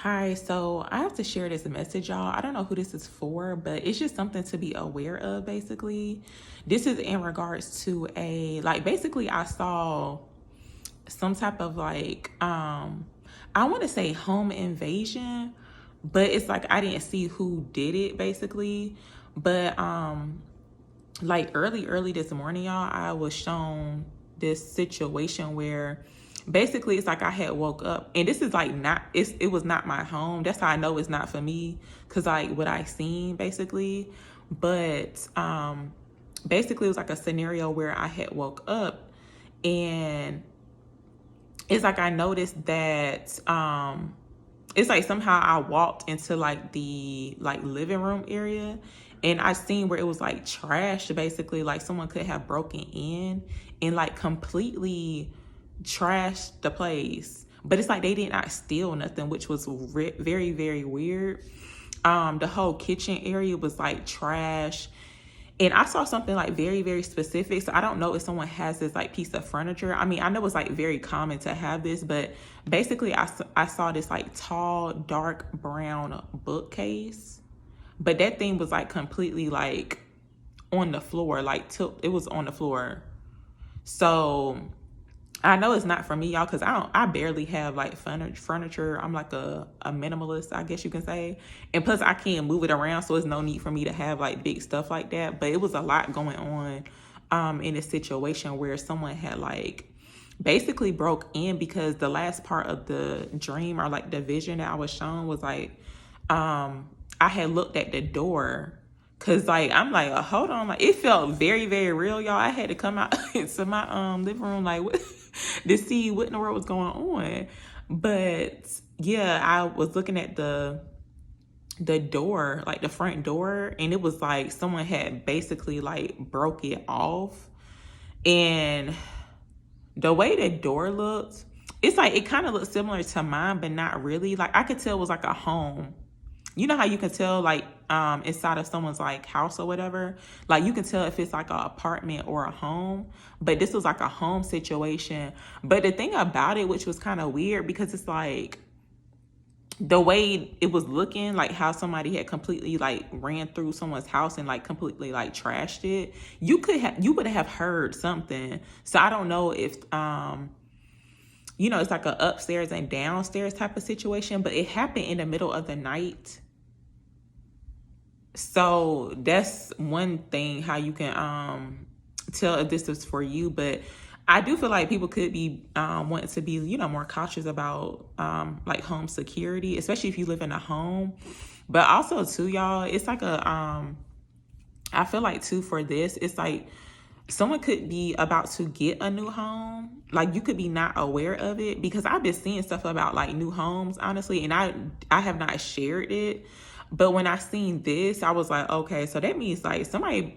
Hi, so I have to share this message, y'all. I don't know who this is for, but it's just something to be aware of, basically. This is in regards to basically, I saw some type of I want to say home invasion, but it's like I didn't see who did it, basically. But like early this morning, y'all, I was shown this situation where basically it's like I had woke up, and this is like not it was not my home. That's how I know it's not for me, because like what I seen, basically. But basically it was like a scenario where I had woke up, and it's like I noticed that it's like somehow I walked into like the living room area, and I seen where it was like trash, basically like someone could have broken in and like completely trashed the place. But it's like they did not steal nothing, which was very, very weird. The whole kitchen area was like trash, and I saw something like very, very specific. So I don't know if someone has this like piece of furniture. I mean, I know it's like very common to have this, but basically I saw this like tall, dark brown bookcase. But that thing was like completely like on the floor, like it was on the floor. So I know it's not for me, y'all, because I barely have like furniture. I'm like a minimalist, I guess you can say. And plus I can't move it around, so there's no need for me to have like big stuff like that. But it was a lot going on in a situation where someone had like basically broke in, because the last part of the dream, or like the vision that I was shown, was like I had looked at the door. Cause like I'm like, hold on, like it felt very, very real, y'all. I had to come out into my living room, like what, to see what in the world was going on. But yeah, I was looking at the door, like the front door, and it was like someone had basically like broke it off. And the way the door looked, it's like it kind of looked similar to mine, but not really. Like I could tell it was like a home. You know how you can tell like inside of someone's like house or whatever, like you can tell if it's like an apartment or a home. But this was like a home situation. But the thing about it, which was kind of weird, because it's like the way it was looking, like how somebody had completely like ran through someone's house and like completely like trashed it, you would have heard something. So I don't know if it's like a upstairs and downstairs type of situation, but it happened in the middle of the night. So that's one thing how you can tell if this is for you. But I do feel like people could be wanting to be more cautious about like home security, especially if you live in a home. But also too, y'all, it's like I feel like too, for this, it's like someone could be about to get a new home. Like you could be not aware of it, because I've been seeing stuff about like new homes, honestly, and I have not shared it. But when I seen this, I was like, okay, so that means like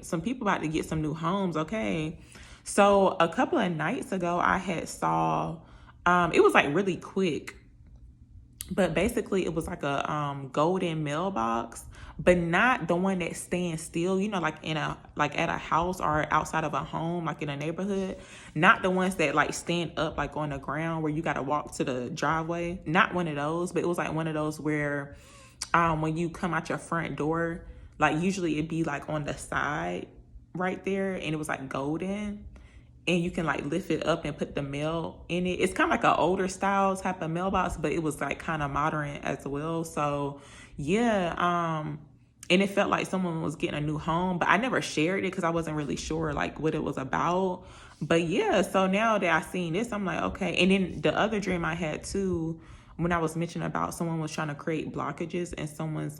some people about to get some new homes, okay? So a couple of nights ago, I had saw, it was like really quick, but basically it was like a golden mailbox, but not the one that stands still, like at a house or outside of a home, like in a neighborhood. Not the ones that like stand up like on the ground where you got to walk to the driveway. Not one of those, but it was like one of those where when you come out your front door, like usually it'd be like on the side right there, and it was like golden, and you can like lift it up and put the mail in it. It's kind of like an older style type of mailbox, but it was like kind of modern as well. So yeah, and it felt like someone was getting a new home, but I never shared it because I wasn't really sure like what it was about. But yeah, so now that I seen this, I'm like, okay. And then the other dream I had too, when I was mentioning about someone was trying to create blockages in someone's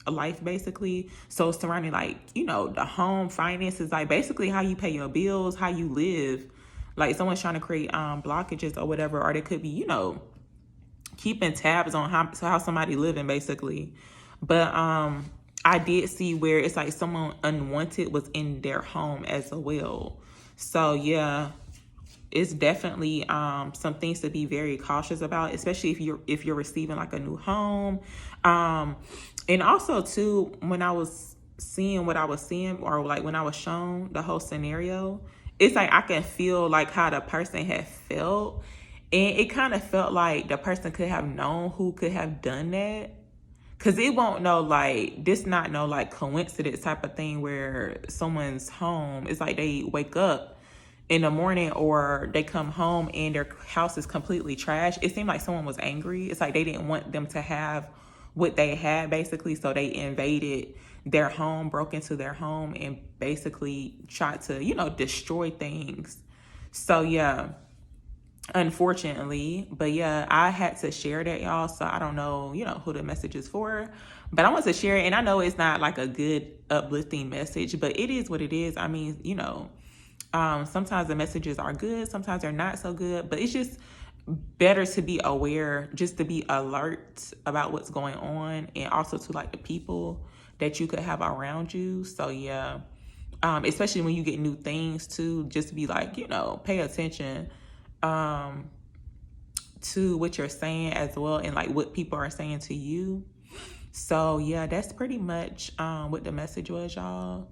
life, basically. So surrounding like the home finances, like basically how you pay your bills, how you live. Like someone's trying to create blockages or whatever, or they could be keeping tabs on how somebody living, basically. But I did see where it's like someone unwanted was in their home as well. So yeah, it's definitely some things to be very cautious about, especially if you're receiving like a new home. And also too, when I was seeing what I was seeing, or like when I was shown the whole scenario, it's like I can feel like how the person had felt. And it kind of felt like the person could have known who could have done that. Cause it won't know, like, this not no like coincidence type of thing where someone's home. It's like they wake up in the morning or they come home and their house is completely trashed. It seemed like someone was angry. It's like they didn't want them to have what they had, basically. So they invaded their home, broke into their home, and basically tried to, destroy things. So yeah, unfortunately. But yeah, I had to share that, y'all. So I don't know, who the message is for, but I want to share it. And I know it's not like a good uplifting message, but it is what it is. I mean, sometimes the messages are good, sometimes they're not so good, but it's just better to be aware, just to be alert about what's going on, and also to like the people that you could have around you. So yeah, especially when you get new things too, just to be like, pay attention to what you're saying as well, and like what people are saying to you. So yeah, that's pretty much what the message was, y'all.